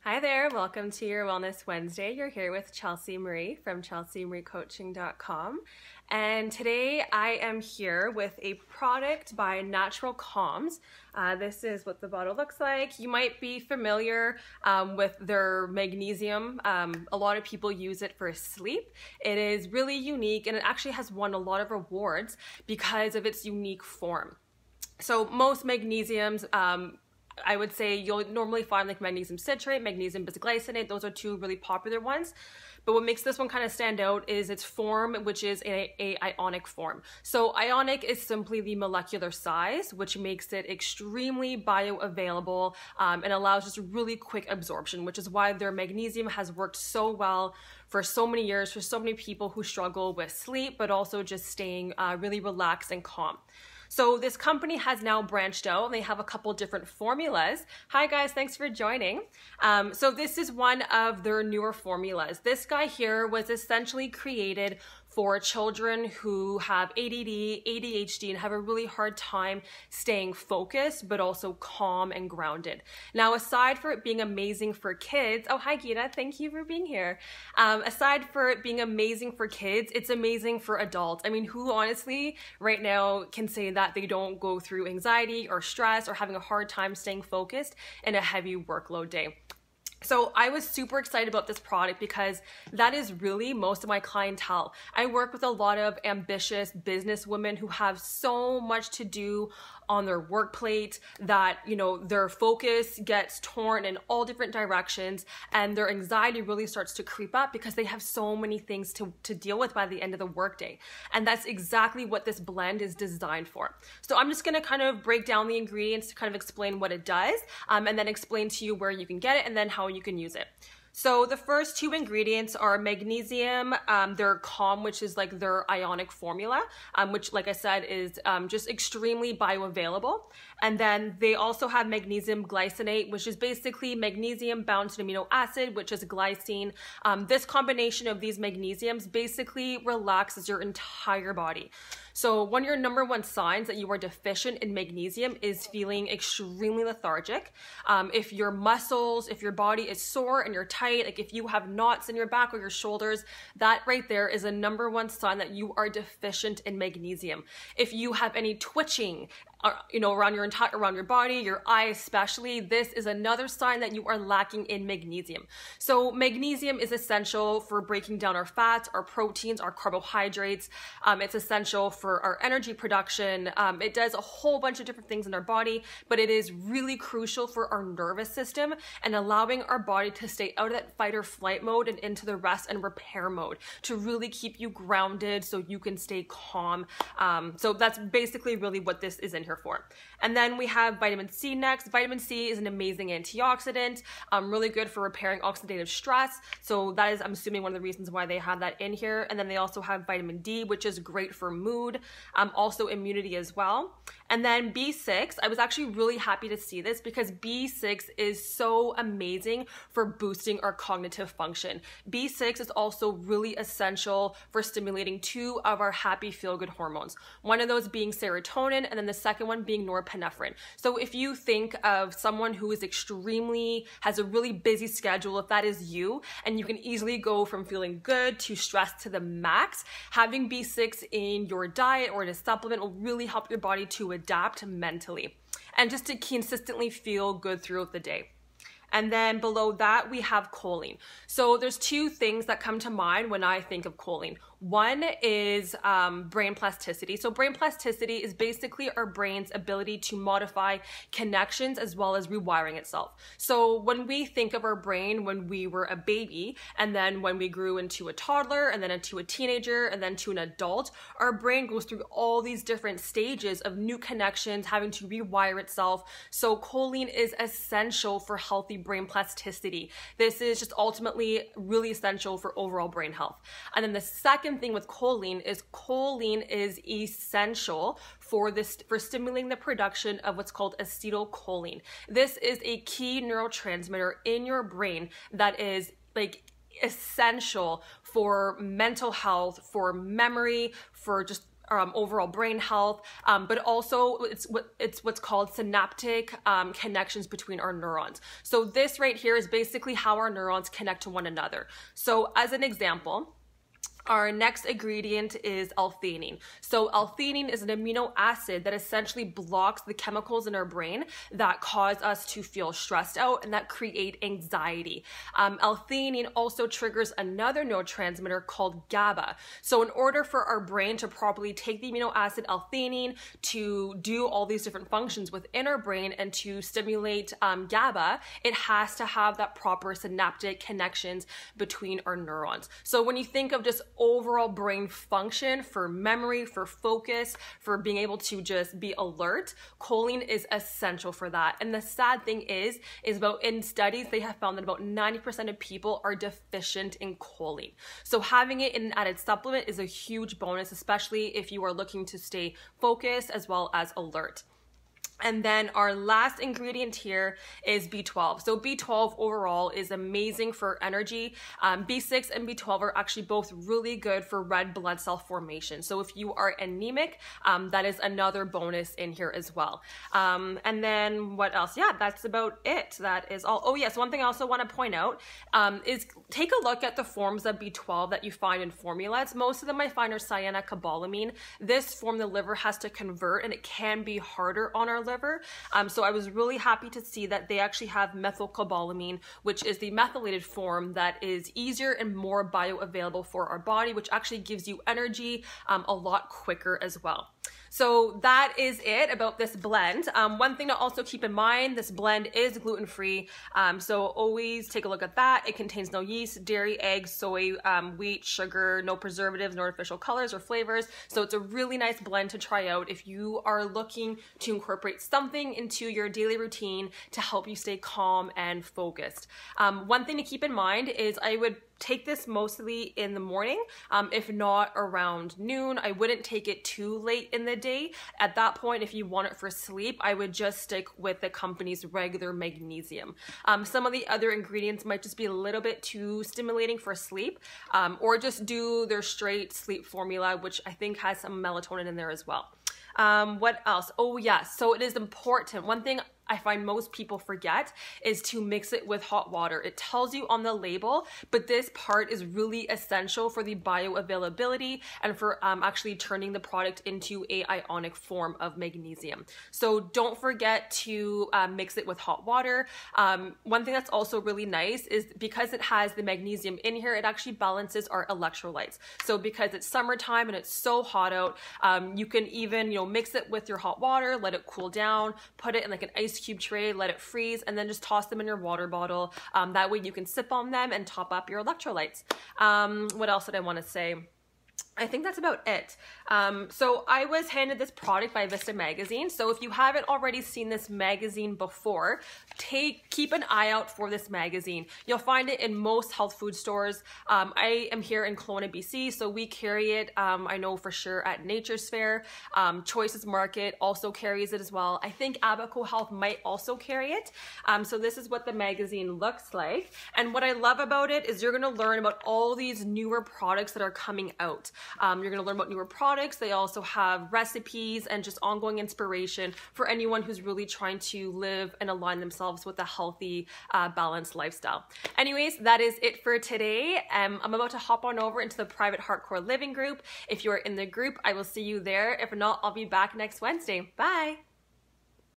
Hi there, welcome to your Wellness Wednesday. You're here with Chelsea Marie from chelseamariecoaching.com. And today I am here with a product by Natural Calms. This is what the bottle looks like. You might be familiar with their magnesium. A lot of people use it for sleep. It is really unique and it actually has won a lot of awards because of its unique form. So most magnesiums, I would say you'll normally find like magnesium citrate, magnesium bisglycinate. Those are two really popular ones. But what makes this one kind of stand out is its form, which is a ionic form. So ionic is simply the molecular size, which makes it extremely bioavailable and allows just really quick absorption, which is why their magnesium has worked so well for so many years for so many people who struggle with sleep, but also just staying really relaxed and calm. So this company has now branched out and they have a couple different formulas. Hi guys, thanks for joining. So this is one of their newer formulas. This guy here was essentially created for children who have ADD, ADHD, and have a really hard time staying focused, but also calm and grounded. Now, aside for it being amazing for kids, oh, hi Gita, thank you for being here. Aside for it being amazing for kids, it's amazing for adults. I mean, who honestly right now can say that they don't go through anxiety or stress or having a hard time staying focused in a heavy workload day? So I was super excited about this product because that is really most of my clientele. I work with a lot of ambitious business women who have so much to do on their work plate that, you know, their focus gets torn in all different directions and their anxiety really starts to creep up because they have so many things to deal with by the end of the workday. And that's exactly what this blend is designed for. So I'm just going to kind of break down the ingredients to kind of explain what it does and then explain to you where you can get it and then how you can use it. So the first two ingredients are magnesium, their Calm, which is like their ionic formula, which like I said is just extremely bioavailable. And then they also have magnesium glycinate, which is basically magnesium bound to an amino acid, which is glycine. This combination of these magnesiums basically relaxes your entire body. So one of your number one signs that you are deficient in magnesium is feeling extremely lethargic. If your muscles, if your body is sore and you're tight, like if you have knots in your back or your shoulders, that right there is a number one sign that you are deficient in magnesium. If you have any twitching, you know, around your body, your eye especially, this is another sign that you are lacking in magnesium. So magnesium is essential for breaking down our fats, our proteins, our carbohydrates. It's essential for our energy production. It does a whole bunch of different things in our body, but it is really crucial for our nervous system and allowing our body to stay out of that fight or flight mode and into the rest and repair mode to really keep you grounded so you can stay calm. So that's basically really what this is in here for. And then we have vitamin C next. Vitamin C is an amazing antioxidant, really good for repairing oxidative stress. So that is, I'm assuming, one of the reasons why they have that in here. And then they also have vitamin D, which is great for mood, also immunity as well. And then B6, I was actually really happy to see this because B6 is so amazing for boosting our cognitive function. B6 is also really essential for stimulating two of our happy feel-good hormones. One of those being serotonin and then the second one being norepinephrine. So if you think of someone who is has a really busy schedule, if that is you, and you can easily go from feeling good to stressed to the max, having B6 in your diet or in a supplement will really help your body to adapt mentally and just to consistently feel good throughout the day. And then below that, we have choline. So there's two things that come to mind when I think of choline. One is brain plasticity. So brain plasticity is basically our brain's ability to modify connections as well as rewiring itself. So when we think of our brain when we were a baby, and then when we grew into a toddler, and then into a teenager, and then to an adult, our brain goes through all these different stages of new connections, having to rewire itself. So choline is essential for healthy brain plasticity. This is just ultimately really essential for overall brain health. And then the second thing with choline is essential for stimulating the production of what's called acetylcholine. This is a key neurotransmitter in your brain that is like essential for mental health, for memory, for just overall brain health, but also it's what's called synaptic connections between our neurons. So this right here is basically how our neurons connect to one another. So as an example, our next ingredient is L-theanine. So L-theanine is an amino acid that essentially blocks the chemicals in our brain that cause us to feel stressed out and that create anxiety. L-theanine also triggers another neurotransmitter called GABA. So in order for our brain to properly take the amino acid L-theanine to do all these different functions within our brain and to stimulate GABA, it has to have that proper synaptic connections between our neurons. So when you think of just overall brain function for memory, for focus, for being able to just be alert, choline is essential for that. And the sad thing is about in studies, they have found that about 90% of people are deficient in choline. So having it in an added supplement is a huge bonus, especially if you are looking to stay focused as well as alert. And then our last ingredient here is B12. So B12 overall is amazing for energy. B6 and B12 are actually both really good for red blood cell formation. So if you are anemic, that is another bonus in here as well. And then what else? Yeah, that's about it. That is all. Oh yes, one thing I also want to point out is take a look at the forms of B12 that you find in formulas. Most of them I find are cyanocobalamin. This form the liver has to convert and it can be harder on our liver. So I was really happy to see that they actually have methylcobalamin, which is the methylated form that is easier and more bioavailable for our body, which actually gives you energy a lot quicker as well. So that is it about this blend. One thing to also keep in mind, this blend is gluten-free. So always take a look at that. It contains no yeast, dairy, eggs, soy, wheat, sugar, no preservatives, no artificial colors or flavors. So it's a really nice blend to try out if you are looking to incorporate something into your daily routine to help you stay calm and focused. One thing to keep in mind is I would take this mostly in the morning, if not around noon. I wouldn't take it too late in the day. At that point, if you want it for sleep, I would just stick with the company's regular magnesium. Some of the other ingredients might just be a little bit too stimulating for sleep, or just do their straight sleep formula, which I think has some melatonin in there as well. What else? Oh yes, so it is important. One thing I find most people forget is to mix it with hot water. It tells you on the label, but this part is really essential for the bioavailability and for actually turning the product into a ionic form of magnesium. So don't forget to mix it with hot water. One thing that's also really nice is because it has the magnesium in here, it actually balances our electrolytes. So because it's summertime and it's so hot out, you can even, mix it with your hot water, let it cool down, put it in like an ice cube tray, let it freeze, and then just toss them in your water bottle. That way you can sip on them and top up your electrolytes. What else did I want to say? I think that's about it. So I was handed this product by Vista Magazine. So if you haven't already seen this magazine before, keep an eye out for this magazine. You'll find it in most health food stores. I am here in Kelowna, BC, so we carry it, I know for sure, at Nature's Fair. Choices Market also carries it as well. I think Abaco Health might also carry it. So this is what the magazine looks like. And what I love about it is you're gonna learn about all these newer products that are coming out. You're going to learn about newer products. They also have recipes and just ongoing inspiration for anyone who's really trying to live and align themselves with a healthy, balanced lifestyle. Anyways, that is it for today. I'm about to hop on over into the private hardcore living group. If you're in the group, I will see you there. If not, I'll be back next Wednesday. Bye.